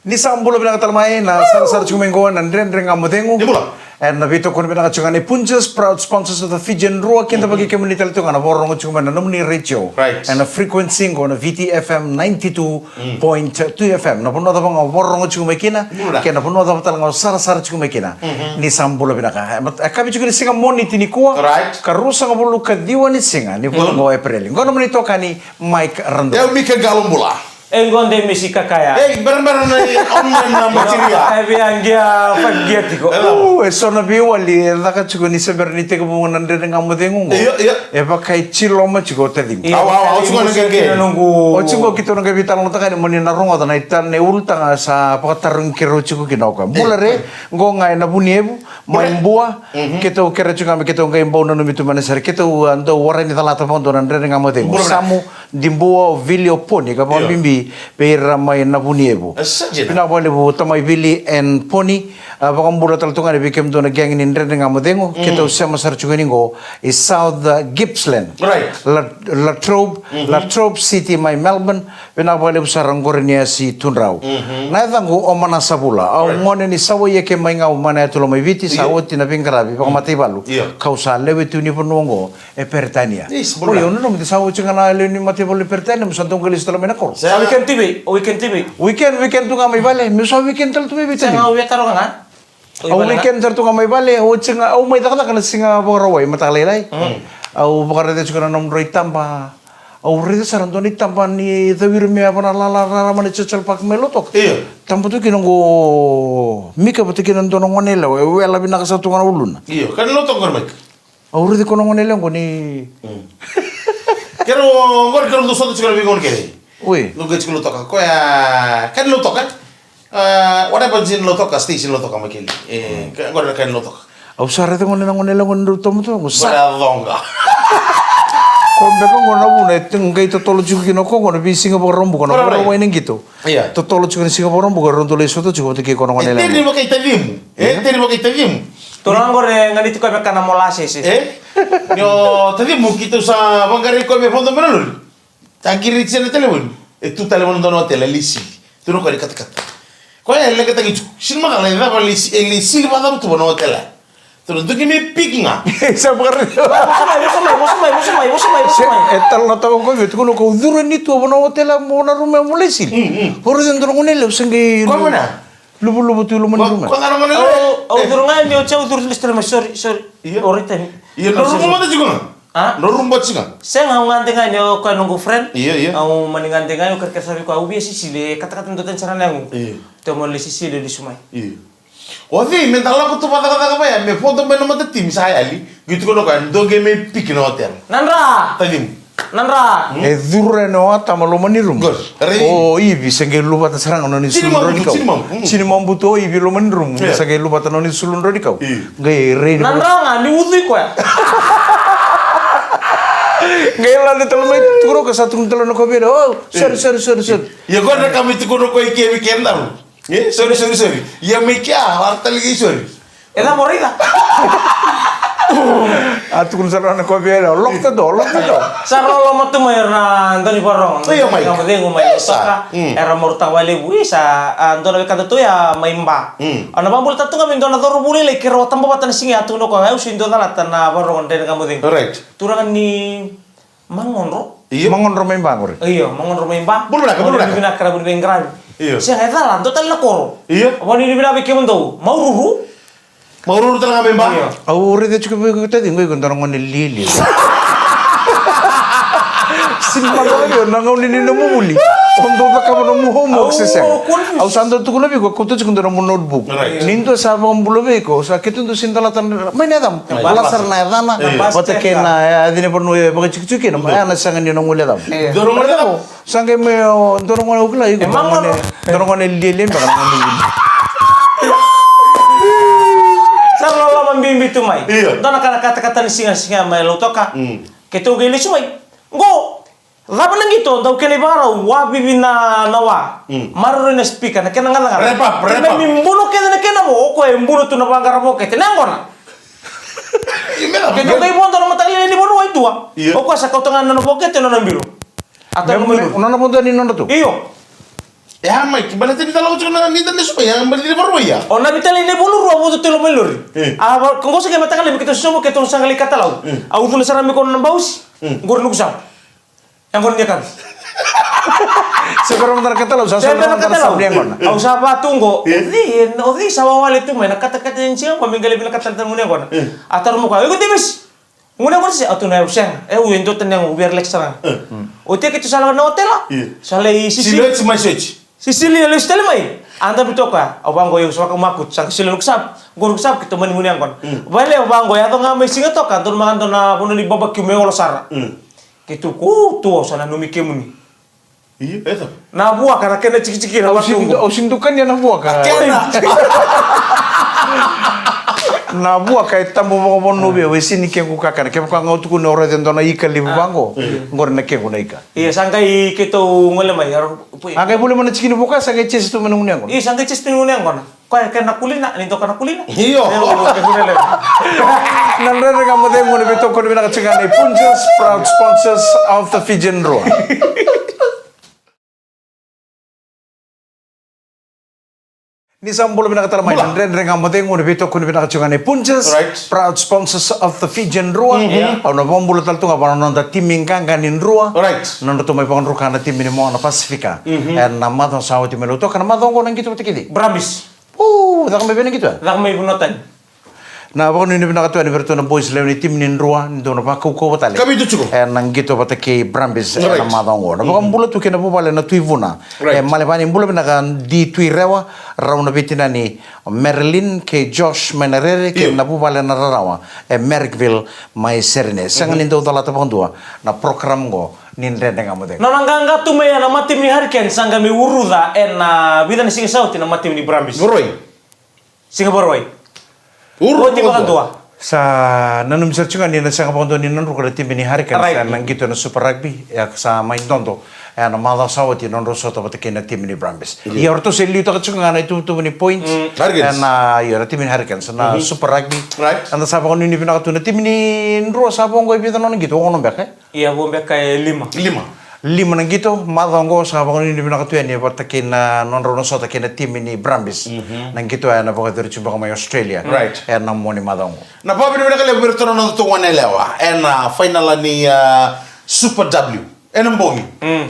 Ni sambulo pinakatalmay na sar-sar chumengo na ndren ngamudengu. Di mula. And nabito ko pinakachungan ni Punjas, proud sponsors of the Fijian Rua, kinta bagi community ito nga na borong chuman na nomni radio. Right. And a frequency ko na VTFM 92.2 FM. Na puno tapang borong chumekina, kaya na puno tapang talang sar-sar chumekina. Ni sambulo pinaka. Kami juga ni singa moni tinikua. Right. Karusa nga bulu kadiwa ni singa ni puno April. Ngono mo nito kani Mike Rando. Eu Mika Galumbula. Engonde mesi kakaya. Benar-benar online na material. Ebiangia fagiatiko. Sona biwali naka chugo ni sabernite ko mo nande nga mo dengo. Iya. E ba kai chilo ma chugo tadi. Aw, chugo nangge. O chugo kito nang gabitan mo ta kan mo ni narongo ta na itan ne ulta nga sa pakatarung kiro chugo kinoka. Mulare ngo nga na buniebu maimbua kito kera chugo me kito nga imbo no mitu manesar kito ando warani talata mo do nande nga mo dengo. Samu dimbua vilio poni ka pa bimbi per mai na buniebu. Pinabali bu tamai vili en poni bakang bula taltungan di bikem do na gang in nande nga mo dengo. Kito siya masar chugo ningo is South Gippsland. Right. Latrobe City mai Melbourne pinabali sarang gorenia si Tunrau. Na tangu o mana sabula. Au ngone ni sawo ye ke mai ngau mana tulo mai viti sawo tina pingkarabi pa mati balu. Kau sa lewe tu ni ponongo e pertania. O yo no mi sawo chingana le ni mati balu pertania musantong gelis tolo mena ko. Weekend TV, weekend TV. Weekend tu ngamai bale, mi sa weekend tal tu me bitani. Saya ngawet taro nga. Au weekend tar tu ngamai bale, o chinga au mai takata kana singa borawai matalelai. Au bakara de chukana nom roi tamba. Au rida sarandoni tamba ni dawir me apana la mani chachal pak melotok. Iya. Tamba tu kinongo mika pati kinon dono ngonela we la binaka sa tu ngana ulun. Iya, kan lo tongkor Mike. Au rida kono ngonela ngoni. Kero ngor kero do soto chukara bingon kere. Ui. Lu gets lo toka ko ya kan lo toka. What happens in lo toka station lo toka Mike. Ngor kan lo toka. Au sarete ngonela ngonru tomo tu ngosa. Bara donga. Kombe ko ngona bune tengai to tolo chuki no ko ngona bi singa borombu kono borombu inen gitu. Iya. To tolo chuki singa borombu ko rondo le soto chuko te kono ngonela. Teri mo kay tavimu. Teri mo kay tavimu. Turang gore ngani tu kabe kana molasses. Yo tavimu kito sa bangare ko be fondo menul. Tagiri tsene telemon. E tu telemon dono tele lisi. Tu no ko kat. Ko ya le kata gitu. Shin ma kala da ba lisi ba da tu no tele. Terus tu kimi pikinga. Sa bakar. Musamai. Etal na tawo ko betu ko ko duro ni tu bono hotel mo na rume mo lesil. Horo dentro ngonela usangi. Ko mana? Lubu tu lumen rume. Ko ngana ngana. Oh, durungan ni ocha udur listre mas sorry. Orita ni. Iya, no rumbo mata juga. Ah? No rumbo juga. Saya ngau ngantengan yo ka nunggu friend. Iya. Au maningantengan yo kerja sabi ko au biasa sile kata-kata ndotan sarana ngu. Iya. Temo le sile di sumai. Iya. Ovi, mental aku tu kata-kata apa ya? Me foto me nama tim saya ali. Gitu ko kan do game pick no hotel. Nandra. Tadim. Nandra. E duro no ata malo mani rum. Oh, ibi sengge lupa ta sarang no ni sulun ro dikau. Sini mambuto ibi lo mani rum. Sengge lupa ta no ni sulun ro dikau. Gai re. Nandra ngani udui ko ya. Gela de tolo mai turo ka satu tolo no ko bero. Oh, sorry. Ya ko na kami tu ko no ko iki weekend daru. Sorry. Ya me kya harta lagi sorry. Eda morida. Atu kun sarana ko bero. Lokta do. Sarolo matu mai na Antoni Barong. Iya, Mike. Kamu dengu mai saka. Era morta wale buisa Antoni kata tu ya maimba. Ana bambul tatu kami ndona toru bule le kero tamba batan singi atu no ko au sindo dala tana Barong den kamu dengu. Right. Turangan ni mangonro. Iya. Mangon ro main bangor. Iya, mangonro maimba. Bulu nak. Bina kera bulu bengran. Iya. Siya ngeta lan total la koro. Iya. Wani ni bina bikin do. Mau ruhu. Mau urut tengah memba. Au re de chuko ko tadi ngoi kon tarong ngone lili. Simpa ko nangau ni no muli. Ondo pa ka no mo homework sesa. Au sando tu ko labi ko to chikon no notebook. Nindo sa bang bulobe ko sa kitun to sintalatan may nadam. Wala sar na dana. Bota ke na adine por no e ba chikchuki no ana sangan ni no muli dam. Dorong ngone dam. Sange me dorong ngone ukla iko. Dorong ngone lili ba kan ngone. Sarolo mambimbi tu mai. Iya. Dona kana kata-kata ni singa mai lo toka. Ketu gele sumai. Go. Laban nang ito, daw kini bara wabi bina nawa. Marro na speaker na kena ngala. Repa. Na mimbuno kena na kena mo ko mbuno tu na bangara mo kete nangona. Ketu kay bondo na matali ni bono ay tua. O ko sa kautangan na no pocket no nambiro. Atau Una punta ni nono tu. Iyo. Ya, Mike, balik tadi kalau cuma nanti tadi supaya yang berdiri baru ya. O na bitali ne bulu ruwa butu tilo melur. Kung sige matagal mi kito sumo kito sangali katalaw. Au tulo sarami ko ng baus. Ngor nuksam. Yang kon kan. Sekarang bentar kata lo, saya Saya bentar sabdi yang mana? Au sapa tunggo. Odi sawawali tu mena kata-kata yang siang paminggali bila kata tangune kon. Atar mo ka. Ikut timis. Ngune kon si atu na usang. Uendo tenang biar leksana. O te kito sala na hotel. Sala sisi. Siluet masih. Sisili lo stele mai. Anda bitoka, abang goyo suaka makut, sang sili luksap, gor luksap kita mani muni angkon. Bale abang goyo atau ngamai singa toka, tur mangan na puno ni babak kiu meolo sara. Kitu ku tu sana numi kemuni. Iya, itu. Na buah karena kena ciki-ciki na waktu. Osing tukan ya na buah ka. Na buah ka tambo mo mo no be wesi ni ke ku ka kana ke ka ngau tu no ore dentro na ika libu bango. Ngor na ke ku na ika. Iya sangkai kita ngole mai har. Agai boleh mana cikin buka sangai ces tu menung ngor. Iya sangkai cis pinu angkon. Kaya kena kulina, ni to kana kulina. Iya. Nandre ka mo de mo ne beto ko bina ka cingane Punjas proud sponsors of the Fijian Roa. Ni sambol bina kata lamai nandre ka mo de mo ne beto ko bina ka cingane Punjas proud sponsors of the Fijian Roa. Ono bombul tal tunga bana nonda timing kanganin Roa. Right. Nonda to mai pangon ro kana timini mo na Pasifika. En namadon sawati meluto kana madon ko nang gitu tikidi. Brabis. Tak may bina gitu. Tak may bunotan. Na bako ni bina katuan berto na boys lew ni tim nin ruwa ndo na bako ko batale. Kami itu cukup. Nang gitu batake Brambis na madongo. Na bako mbulo tu kena bubale na tuivuna. Male bani mbulo bina kan di tuirewa raw na bitina ni Merlin ke Josh Menerere ke na bubale na rawa. Merrickville mai serene. Sangan ndo dala ta pondua na program go nin rende ngamode. Na nanganga tu me na matim ni Hurricane sanga mi uruda na vida ni singa sauti na matim ni Brambis. Boroi. Singa boroi. Urut Ti kan tua. Sa nanum searchungan ni na sanga pondo ni nanru ko tim ni Hurricane nang gitu na Super Rugby ya sa main dondo. Na mala sawati non rosoto batake na tim ni Brambis. Ya orto se liu ta kachungan na itu ni points. Na ya tim ni Hurricane na Super Rugby. Anda sa pa ko ni pina ka na tim ni nro sa pa ko ibita non gitu ono beke. Iya bombe kay 5. Lima nang gitu, madongo sa pa ko ni pina ka tuan ni batake na non rosoto ke na tim ni Brambis. Nang gitu na pa ko diri chuba ka mai Australia. Na mo ni madongo. Na pa bina kale berto na to wana lewa. Final ni Super W. Mbongi.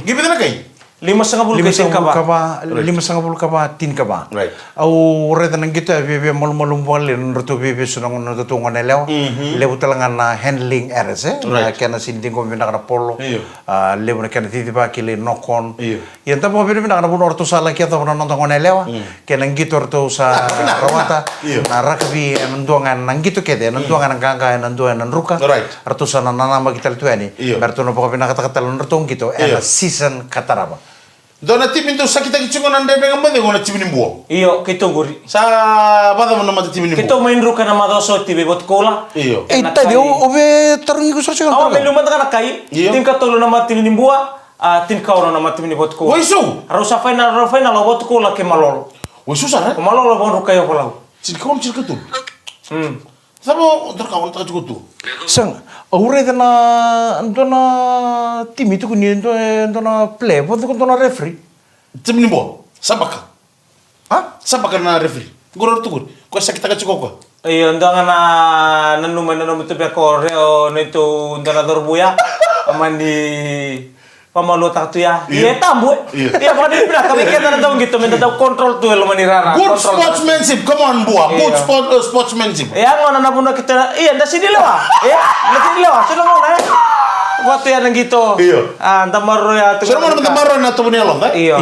Gibi na kay. 5,5 kaba 5,5 kaba 10 kaba. Right. Au reda nang gitu bebe malum wale nroto bebe sunang no to ngone lew. Lew talangan na handling errors na kana sinding ko bina kana polo. Lew na kana titiba kile nokon. Yan ta po bebe na kana buno orto sala kia to no ngone lew. Kana gitu orto sa rawata na rugby nduangan nang gitu kede nduangan ganga nduangan ruka. Orto sa na nama kita tuani. Berto no po bina kata-kata orto gitu season kataraba. Dona tim itu sakit lagi cuma nanda dengan mana guna tim ini buang. Iyo, kita guri. Sa pada mana mata tim ini buang. Kita main ruka nama doso tibe bot kola. Iyo. Tadi obe tarungi ko sa siya. Awa may lumanta ka na kay. Tim katolo nama tim ini buah. Tim kauro nama tim ini bot kola. Waisu. Harus final bot kola ke malolo. Waisu sana. Malolo bang ruka yo kola. Cirkaun tu. Sama terkawan tak cukup tu. Sang, aure dona tim itu kuni dona play, buat dona referee. Tim ni buang. Sabaka. Hah? Sabaka na referee. Guror tu gur. Kau sakit tak cukup kau. Iyo, ndangan na nanum itu beko reo nito ndana dorbuya. Amandi pamalu tak tu ya. Iya tambu. Iya pada di belakang kita nak tahu gitu, minta tahu kontrol tu lo manirara. Good sportsmanship, come on buah. Good sportsmanship. Ya ngono na puno kita. Iya, nda sini lewa. Ya, nda sini lewa. Sudah ngono. Waktu yang gitu. Iya. Anta maro ya tu. Sudah mau minta maro na tu punya lo, kan? Iya.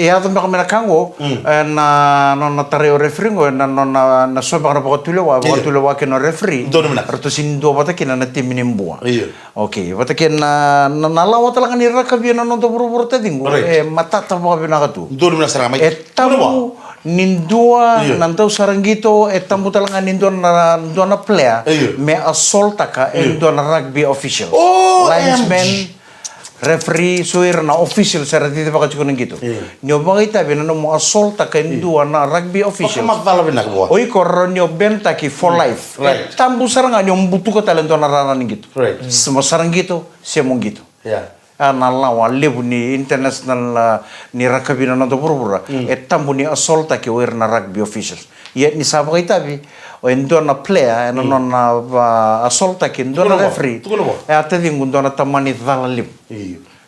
Ya tu nak mena kango, na tareo referee ngo, na soba kana pokok tulo wa kena referee. Dono mena. Arto sindo bata kena na tim ni mbua. Iya. Okay, bata kena na lawa talangan ni raka biana no to buru tadingo. Mata ta ba bina katu. Dono mena serang mai. Tamu nindua nantau sarangito tamu talangan nindua na player me assault taka nindua na rugby official. Linesman, referee, suir na official sa ratiti pa kachukunan gitu. Nyo bangay tabi na mo assault taka nindua na rugby official. Matala bina buah. Oy koron nyo benta ki for life. Tambu saranga nyo mbutu ka talento na ranan gitu. Semua sarang gitu, siya mong gitu. Ya. nalawa lebu ni international ni rakabina na pura etambu ni assault ki wer na rugby officials yet ni sabra itabi o endona player no na assault ki endona referee e atadi ngundona tamani dala lip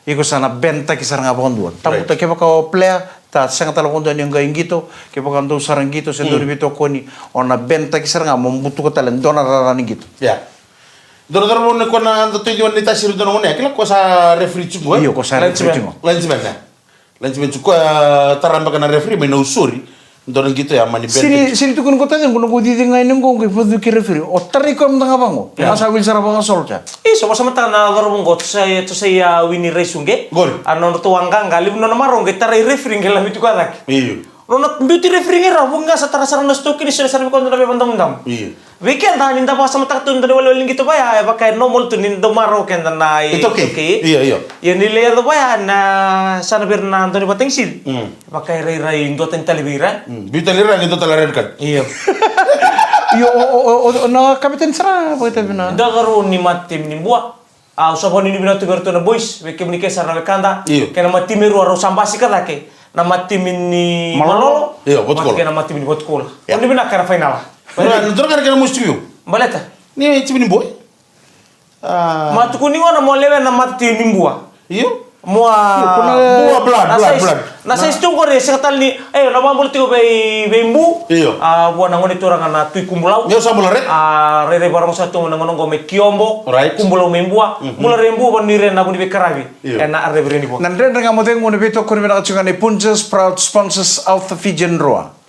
iko sana benta ki saranga bonduan tamu ta ke baka player ta sanga tala kondo ni ngai ngito ke baka ndo sarangito se ndo bito koni ona benta ki saranga mombutu ko tala ndona rarani ngito ya dor mo ne kona ando tuju ni tasiru dono ne kila ko sa referee chungo iyo ko sa referee chungo lansmen ko taramba kana referee me no usuri ndona ngito ya mani benta sini tukun ko tanya ngono ko didi ngai ngo ko fodu ki referee o tari ko mtanga bango masa wil sara banga solcha sama-sama tana dor mo got saya to saya wini resunge gol anon to wanga ngali no marong ke tarai referee ngela bitu kadak iyo Ronat beauty referee ra bunga sa tara-sara na stoki ni sa sarbi ko na bebandam-dam. Iya. Weekend ha ninda pa sa mata tun dali walwalin gitu ba ya ba kay normal tun nindo maro ken na Ito okay. Iya. Yan nila do ba ya na sana Fernando ni Batengsil. Ba kay ray indo ten talibira. Beauty lira nito tala red card. Iya. Yo na kapiten sara ba ito bina. Da garo ni matim ni buah. Usapon ni bina tu berto na boys, we kemni sa na kanda. Kena matimeru aro sambasi kadake. Na matimin ni Malolo. Iya, Botkol. Kena matimin ni Botkol. Ini bina kara final. Ndur kena musti yo. Baleta. Ni timin boy. Matu kuning na mo lewe na mati ni mbua. Iyo. Mua buah blood. Nasa istung ko re sekatal ni na mambul tigo be mbu. Iyo. Buah nangoni torang na tui kumbulau. Yo sambil red. Re barang satu nangono go me kiombo. Right. Kumbulau me mbua. Mula rembu ban ni re na buni be karabi. Na arre bereni bo. Nandren nga mo mo beto ko na katsungan ni Punjas proud sponsors of the Fijian Roa.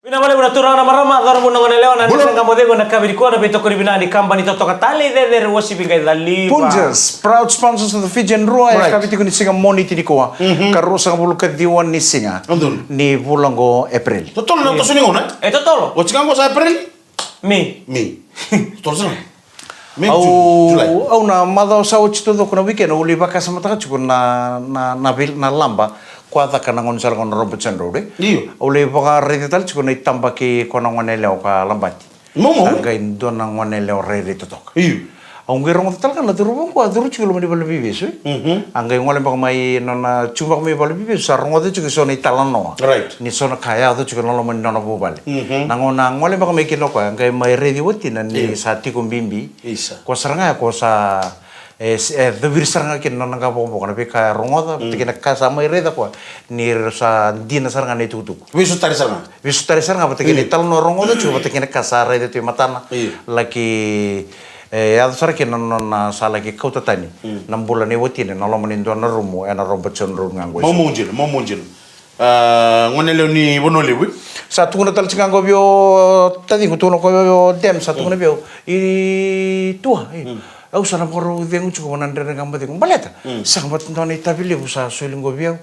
Bina male una turang na marama gar mo ngone lewa na nga mo na kabiri ko na beto ko bina di company to katali de wasi bingay dali. Punjas proud sponsors of the Fijian Roa ya kabiti ko ni singa moniti ni ko. Karusa nga bulu kadiwan ni singa. Ni bulango April. Totol na to suningon eh? Totolo. What's kango sa April? Me. Totol sana. Au na madao sa ochito do kuna weekend uli baka sa mata chuko na lamba kwata kana ngon sal kon Robertson Road. Iyo. Uli baka rede tal chuko na itamba ki kona ngone leo ka lambati. Momo. Anga indo na ngone leo rede totok. Iyo. Ang gerong tal kan na turubong ko aduru chuko lumani bala bibis. Anga ngole baka mai na chumba ko mai bala bibis sa rongo chuko so na italano. Right. Ni so na kaya do chuko no lumani na bubale. Nangona ngole baka mai kino ko anga mai rede woti na ni sa tikumbimbi. Isa. Ko saranga ko sa the virsaranga kin non nga bo ko na pika rongoda tikina kasa mai reda ko ni sa dina saranga ni tutuk Wisu tari sana. saranga patikina tal no rongoda chu patikina kasa reda tu matana laki ya sarki non na sala ki kauta tani nam bulan ni woti na lo manin do na rumo na Robertson Road ngango Momonjin. Ngone leo ni bono lewi. Satu kuna tal cingango bio tadi kutuno ko bio dem satu kuna bio I tua au sana poro dengu chuko nandre ngamba dengu baleta sambat ndone tabili busa sulingo bio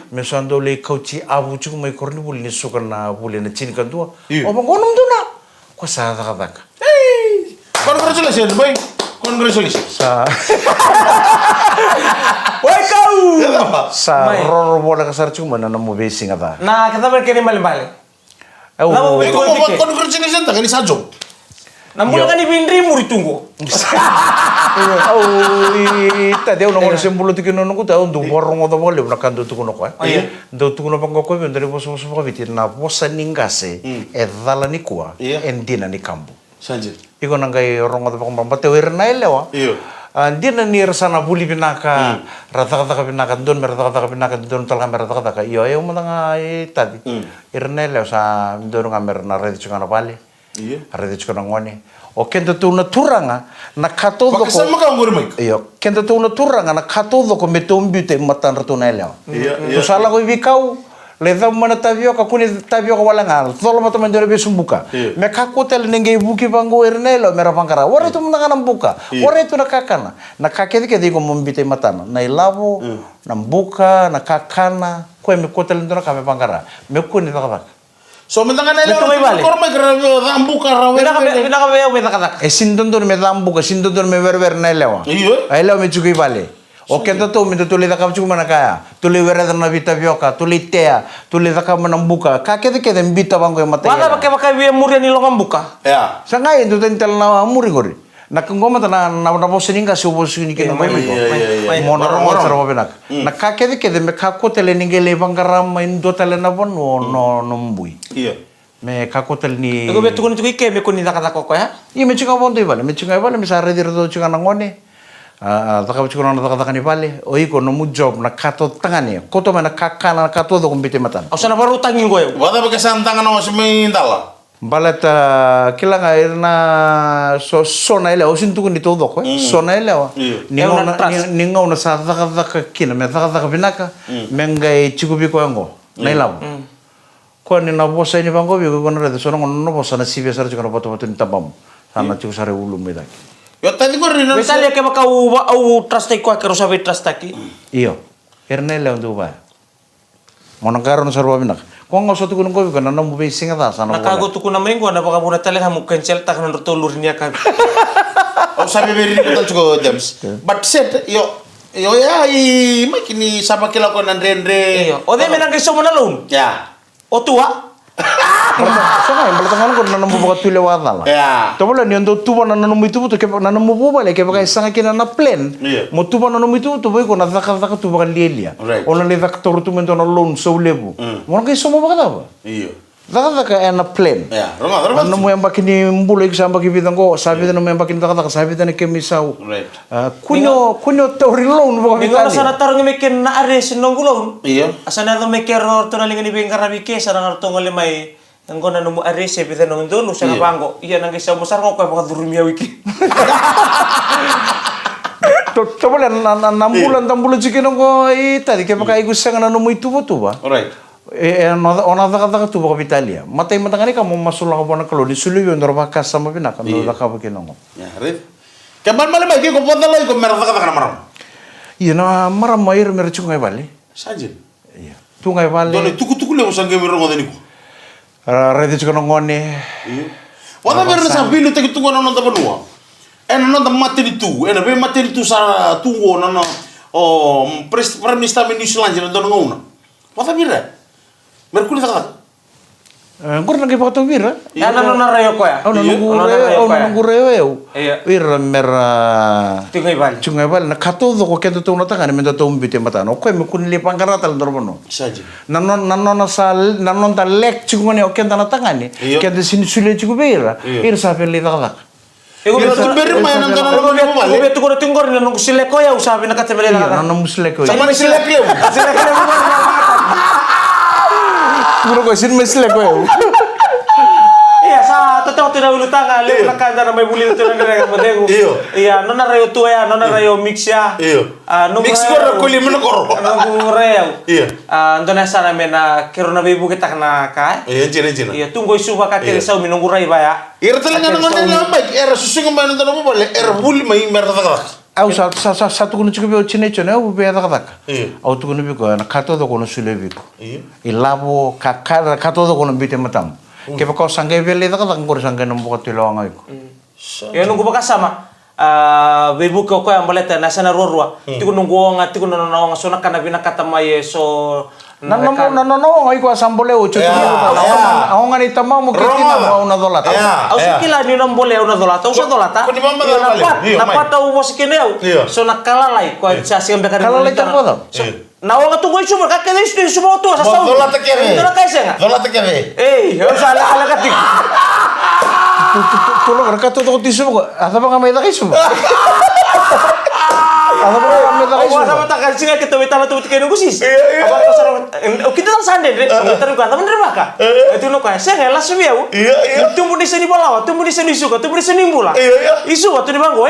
me sando le kauchi abu chuko mai korni bulni sukana bulena cinkan tua o bangonum duna ko sa daga Congratulations, boy. Congratulations. Sa roro bola kasar cuma na mo basing ata. Na kita berkini balik-balik. Congratulations tak ini sajo. Namun kan ibindri muri tunggu. Tadi ono ngone sembulu tikino nungku ta undu borong odo bole na kandu tukuno ko. Do tukuno pango ko bendere boso ko vitir na bosa ningase e dala ni kwa endina ni kambu. Sanje. Iko nangai rongo to pang pate werna elewa. Iyo. Andina ni rasana buli pinaka rata-rata pinaka don rata-rata pinaka don tal kamera rata-rata iyo ayo manga tadi. Irna elewa sa don kamera na rede chukana pale. Iya. Rede chukana ngone. O kento tu na turanga na katodo ko. Pakisama ka ngori mai. Iyo, kento tu na turanga na katodo ko metombi te matan ratu na elewa. Iya. Tu sala ko ibikau le dam mana tavioka kuni tavioka wala ngal tolo mata mandore be sumbuka me kakotel nenge buki bango ernelo mera pangkara wore tu mna kana buka wore tu na kakana na kakedi ke digo mombite matana na ilavo na buka na kakana ko me kotel ndona kame pangkara me kuni taka so mentangan ele korma kara rambuka rawe Bina ka sindondor me rambuka sindondor me ver na elewa iyo elewa me chuki vale o kento tu minto tuli da kapchu mana kaya tuli wera na vita vioka tuli tea tuli da kam nambuka ka kede kede mbita bango mata waka baka wie muri ni longan buka ya sangai itu tentel na muri gori Nakungoma na bosin ka subo sini kina mai ko. iya. Mo na rongo Orang. sara benak. Na kake de me kako tele ningele bangaram main do tele na bon no mbui. Iya. Me kako tele ni. Ego betu kun tuki ke me kun ni kata koko ya. Iya me chinga bon vale, me chinga vale me sa redir do chinga na ngone. Taka chinga na taka ni vale. Oi ko no mu job na kato tangani. Koto me na kakana kato do kumbite matan. Au sana baru tangin gue. Wada pakai santangan no semintala. Balata kilanga irna sona ile osin tukun itu dok sona ile wa ningo na sa taka kina me taka binaka mengai chikubi ko ngo nailam ko ni na bosa ni bango bi ko na re sona no bosa na sibe sar chukana boto boto ni tabam sana chiku sare ulum me daki Yo tadi ko rin Betal ya ke baka au trust ko ke rosa trust taki. iyo irna ile undu ba monangaro no sarwa binaka ko ngo so tukun ko bi ko na no be singa da sana Nakago tu kuna mengo na baka muna tele hamu cancel tak na tolur niya ka. Oh sabi beri ko tuh James. But said yo ya i makini sapa kila ko nandrendre. Iyo. O de menang keso mo na loan. Ya. O tua. Saka yang bertangan ko na no buka tule wala la Ya. to bola ni ndo tuba na no mitu to ke na no mo bale ke baka sanga kina na plan Iya. mo tuba na no mitu to boy ko na zaka tuba kan lielia Right. ona le zaka toru tu mento na loan so lebu mo ke so mo baka ba Iya. zaka na plan Ya, rumah. no mo yang bakini mbulo ik samba ki bidan ko sabi na mo yang bakini zaka sabi na ke misau Right. kunyo tori loan bo Ningo na sana tarong mekin na ares nongulong. Iya. Asana do mekero to na lingi ni bengkar bike sarang arto ngole mai ngko na numu ares e bidan nong donu sana bango. Iya nang kesa mo sarong ko baka durumia wiki. to bola na mbulan chikin ko tadi ke baka igu sanga na no mo itu ba Alright. ona daga tu baka Italia matai matangani ka mo masula ka bona kalo di sulu yo ndor baka sama bina ka ndo ka baka no Ya, Rif. Kapan malam lagi ko ponda lagi ko merah ka maram. iya na mara mair mer chungai bale Sajin. iya tungai Dole bale tuku le usang ke mero ngone ko. redi chukano ngone Iya. Wala meron sa bilo tagi tungo non ta banua. Non ta mate tu, be mate tu sa tungo non presta me New Zealand non don ngona. Wala mira. Merkuli ta. ngor nang baka tawira Ya na no na rayo ko ya. oh nang gureo eu Iya. ir mer Tingai bal. chungai bale na kato do ko kento to na tangani mendo to umbite matano ko me kun le pangkarata ndor bono Sajin. nanon ta lek chukungani o kenta na tangani Iya. kenta sini sule chukubira Iya. ir sa pe le daga Ego Ira tu beri mai nan don Ego ngone betu betu ko tingor na nong sile ko ya usabi na katebele iya na. nanon musle ko Sama ni sila klem. Sile ko na. puro ko sin musle ko Iya sa totoo tira ulo tanga le na kada na may buli to na ngira mo dego. Iyo. Iya no na rayo tu ya no na rayo mix ya. Iyo. No Mix ko ra kuli mo ko. No rayo. Iya. Ando na sana mena kero na bibu kita na ka. Iya, jina. Iya tunggu suba ka kere sa minunggu ray ba ya. Ira tala ngana ngone na mai era susunga mai nan don mo bale era bul mai merda ka. au satu kuno chikubi o chine chone o be daga Iya. au tu kuno bi ko na kato do kuno sule bi ko Iya. ilabo kakara kato do kuno bite matam ke ba ko sangai vele daga ngor sangai no mo tilo ngai ko Ya nunggu baka sama. Bibu ko yang baleta na sana rorwa. Tiku nunggu nga tiku no nga sona kana bina kata mai so no ngai ko asambole o chutu au ngani tama mo kitina mo na dolata Au sikila ni non boleh una dolata, usa dolata. Kau di mama dah balik. Iya, Na mai. pata u bos kene au. Iya. So na kalalai ko sa siam bekar. Kalalai tak apa? Na wanga tu ngoi sumur kakek ni sumur tu sa sau. Dolata kere. Ito na kaisa nga. Dolata kere. Eh, au sa ala katik. tulo kato do tisu ko asa ba ngamay da kisu asa ba ngamay da kisu Awa sama tak kan singa kita wita tu kene kusis. Apa to sarang kita tak sande re. Kita rukan teman re baka. Itu no kaya saya ngela sumi au. Iya. Tumbu di sini bola, tumbu di sini suka, tumbu di sini bola. Iya. Isu waktu di bangko,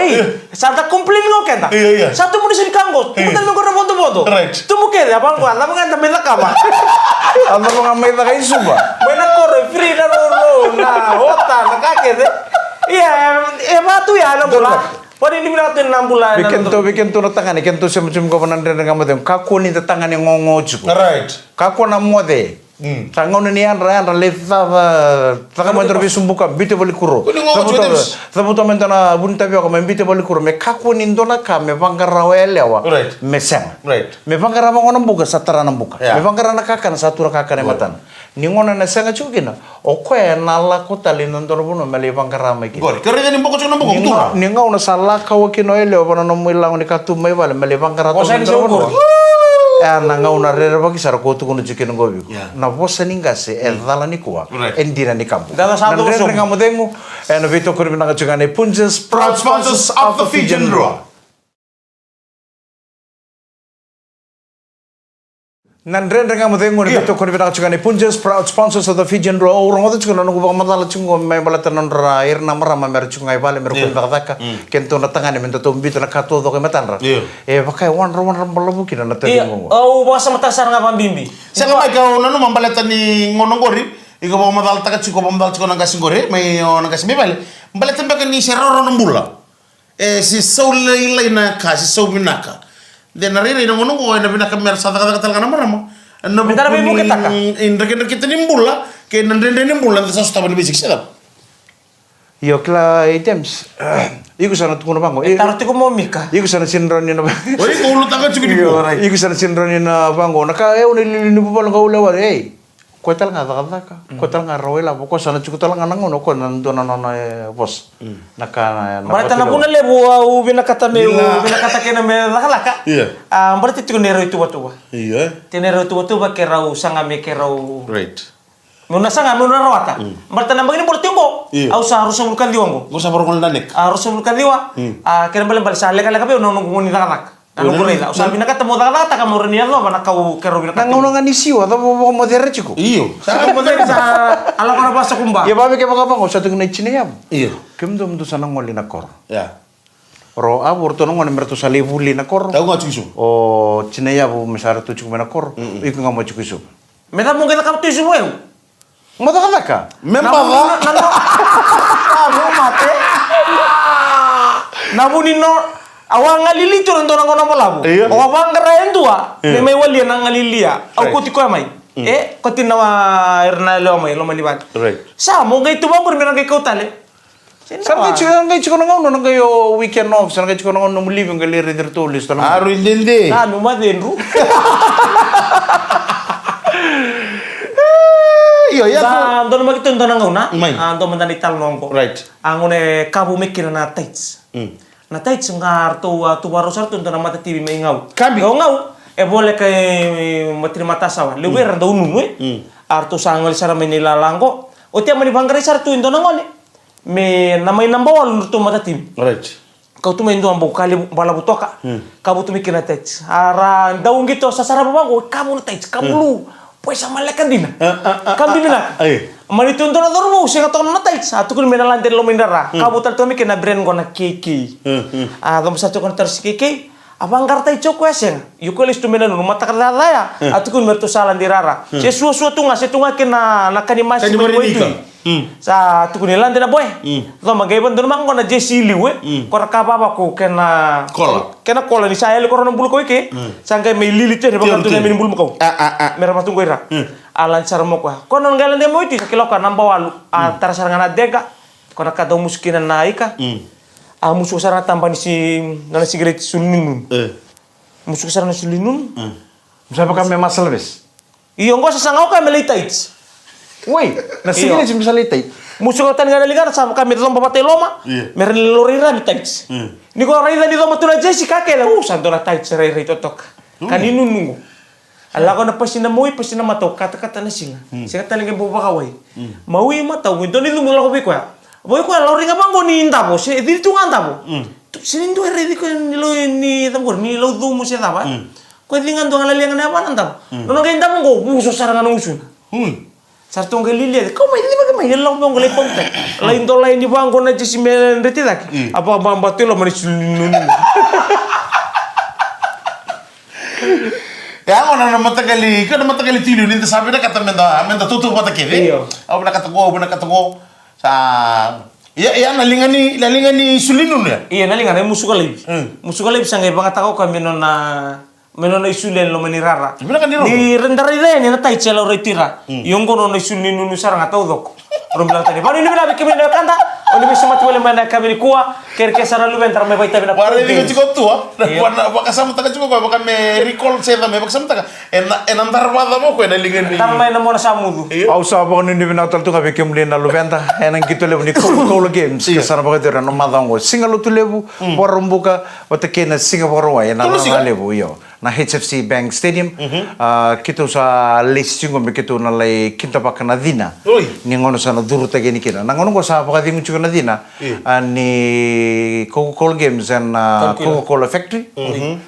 santa komplain ngo kenta. Iya. Satu tumbu di sini kanggo, tumbu tan ngoro foto-foto. Right. Tumbu kene abang ko, lama kan temen kama. asa ba ngamay da kisu ba Mena kore free na no na hota na kake de. Iya, batu ya na bola. Pwede ni bilang 6 bulan. bikin to na tangani kento sem ko banan re ngam de kako ni da tangani ngongo chuko Right. kako na mode Tangon ni andra leva taka mandro bisumbuka bite boli kuro. Sabuto mentana bunta bio kama bite boli kuro me kaku ni ndona ka me vangara welewa. Me seng. Me vangara ngono buka satara nambuka. Me vangara nakaka na satura kaka ne matan. Ni ngona na senga chukina. Okwe nala kotali ndoro buno me le vangara me ki. Gori, kare ni mboko chona mboko kutura. Ni ngona sala ka wakino elewa bana no muilang ni katu me vale me le vangara to ndoro buno. Na ngauna rere bagi sara kotu kono chicken gobi. Na vosa ningase dala ni kuwa. Endira ni kampu. Dala satu rere ngamu dengu na vito kuri binanga chugane Punjas Proud sponsors of the Fijian Raw. Nandren ngamu dengu na vito kuri binanga chugane Punjas Proud sponsors of the Fijian Raw. Orang otu chugane nungu baka madala chungo me balatan nondra air namara ma mer chungai bale mer kun bakaka. Kento na tangane mento to mbito na kato do ke matanra. Bakai wan balabu kina na tadi mo. Oh, basa mata saranga pambimbi. Saka mai kau nanu mambalatan ni ngono gori. Iko ba madal taka chiko ba madal chiko nang kasing gore mai nang kasing bale. Balatan ba ni seroro nambula. Si soul ilay na ka si soul binaka. De narira ina ngono ko na binaka mer sa taka tal kana marama. Na Bintara bimu kita ka. Indra kita nimbula ke nandende nimbula sa sta bali bisik sedap. Yo kla items. Iku sana tukuno bango. Taruh tiku mau mika. Iku sana sinron ni na. Oi ko lu taka chiko di ko. Iku sana sinron ni na bango. Naka ni bupal ka ulawa. Ko tal nga ka. Ko tal nga rawela. Ko sana chiko tal nga nangono ko nandona na bos. Naka Berarti na puna lebu au binakata me binakata kena me laka. Iya. Berarti tiku nero itu batu. Iya. Tinero itu batu ba kerau sanga me kerau. Right. Muna sanga muna rawata. Berarti na begini boleh tunggu. Au sa harus mulkan liwango. Go sa barong danek. Harus mulkan liwa. Kena balik sa lega lega be nonu ngoni laka. Ano ko rin? Usabi na kata mo laka taka mo rin yalo ba nakaw kerau binakata. Nangono nga ni siwa ta mo modere chiko. Iyo. Sa mo din sa ala ko na basa kumba. Ya babe ke baka bango sa tunay chineyam. Iyo. Kemdo mdo sana ngoli na kor. Ya. Ro abur to ngone merto sa lebuli na kor. Tahu nggak cukup? O chineyabu mesara tu chiko na kor. Iku nga mo chiko isu. Meta mo kita kapto isu mo. Mata ka. Memang lah. Mo mate. Nabuni no awang ngalilito nang tonang kono labu. O awang karayan tua. May wali nang ngalilia. Au kuti ko mai. Kuti na erna lo mai libat. Right. Sa mo gay tuwa ko minang kay kautale. Sana kay chiko na ngono nang kayo weekend off. Sana kay chiko na ngono mo living gali reader to list na. Aru indende. Ano madenru. Iyo ya. Sa doon magito tonang ngona. May. Ando mandani talong ko. Right. Angone kabu mekira na tights. Na tights ngar to baro sarto ndo na mata TV may ngaw. Kabi. Ngaw. Boleh kay matri mata sawa. Lewer daw nunu Arto sangol sara may nilalangko. O tiya mani bangare sarto ndo nangone. Me namay nambawal ndo mata TV. Right. Kau tu main doang kali bala butoka. Kamu tu mikir na tights. Ara daung gitu sa sara babango kamu na tights. Kamu lu. Pois sama lekan dina. Kamu dina. Mani tunto na dormo singa to na tights. Atu kun mena lantai lo mindara. Kamu tal to mikir na brand ko na kiki. Dom sa to kon tar kiki. Abang kartai choko eseng. Yuko listu mena no mata kala ya. Atu kun merto salan dirara. Se suo tunga se tunga kena nakani mas itu. Sa tu kun lande na boy. Lo magai ban don mang na jesi liwe. Kora ka baba ko kena kola ni saya le korona bulu ko ike. Sangkai me lili te ba tu na min bulu ko. Mera matung ko ira. Alan sarmo ko. Konon galan de moiti sakilo ka namba walu. Tara sarangana dega. Kora ka do muskina naika. Musuh sarana tambah si nana sigaret sulinun. Musuh sarana sulinun. Siapa kami masalah bes? Iyo ngo sasangau kami leitaits. Woi, na sigaret sih bisa litai. Musuh katan gana ligana sama kami lomba pate loma. Meren lorira di taits. Ni ko raida di loma tuna jesi kakek la santo na taits rai totok. Kaninun nungu. Ala ko na pasina moi pasina mato kata-kata na singa. Singa talingan boba kawai. Maui mata winto ni lumula ko biko. Boy ko lori nga bango ni indabo, se di tungan dabo. Sinindo heredi ko ni tambor ni lo dumo se daba. Ko dingan do ngaliang na apa nandab. No nga indabo go buso sarangan usun. Sarto nga lilia, ko may di ba may law mo ngalay ponte. Lain do lain di bango na jisi men retidak. Apa bamba telo manis nun. Ya ngona na matagali, ka na matagali tilo ni sabi na kata menda tutu mata keve. Au na kata go. Ya nalingan ni sulinun ya. Iya nalingan musuh kali. Musuh kali bisa ngai bangat ako kami nona menono isulen lo menirara. Bilang kan di rumah. Ni rendara ide ni natai celo retira. Yung kono no isul ni nunu sarang atau dok. Rom bilang tadi, "Pani ni bila bikin benda kanta." Oni bisa mati wala mana kami kuah, kerke sara lu bentar me baita bina. Pare di cukup tua, wana bakasam taka cukup bakan me recall saya me bakasam taka. Enantar wada mo ko na lingen ni. Tar may na mo na samudu. Au sa ba ni bina tal tu ngabe kem lena lubenta enang gitu lebu ni Coca-Cola Games ke sana ba dira no madango singalu tu lebu borumbuka wata kena Singapore wa ena na lebu yo na HFC Bank Stadium kitu sa listing ngombe kitu na lai kinta pakana dina Oi. ni ngono sana duru ta geni kina na ngono ko sa pa kadingu chukana dina ni Coca-Cola Games and Coca-Cola Factory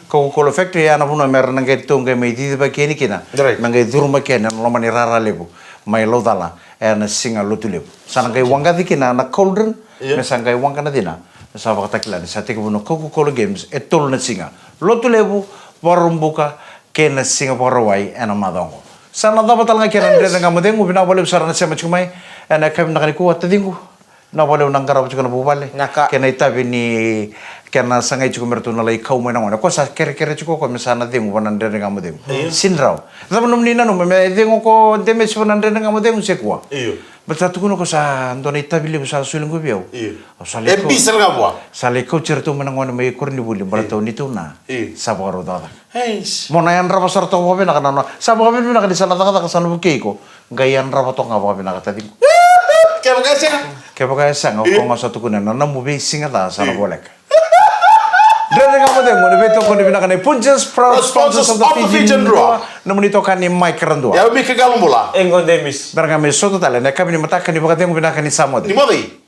Coca-Cola Factory ana puna mer na ngai tonga me di ba keni kina Right. mangai duru ma kena no mani rara lebu mai lodala na singa lutu lebu sana ngai wanga dikina na cauldron me sangai wanga na dina sa ba takila ni sa te ko Coca-Cola Games etol na singa lutu lebu warumbuka kena Singapore wai ena madongo sana dapat talanga kena ndre nga modengu bina bole sarana sema chumai ena kam nakani ku atadingu na bole nangara buchukana bubale Naka. kena itabi ni kena sangai chukumertu na lai kau mena ngona ko sa kere chuko ko misana dingu wana ndre nga modengu sinrao zaman nina no me dingu ko deme sivana ndre nga modengu sekwa Iyo. Betul kuno ko sa ndona itabi le sa sulingu biau Iyo. sale E bisel ga boa. sale ko certu menangona me korni buli barato ni tuna Iyo. sabaro dada Heis. Mona yan raba sarto ko bina kana sa mo bina kana sa nata ka sa no keiko gayan raba to nga bina ka tadi Kaya makasih. ke baka sa nga ko nga sa to kunan na mo be singa da sa no bolek Dere nga mo de mo beto ko bina kana punches proud sponsors of the Fijian Draw na mo nito kan ni Mike Randua Ya mi ke galon bola. Engon demis. Barang kami soto tala na kami ni mata kan ni baka tengo bina kan ni samod Ni mo dei.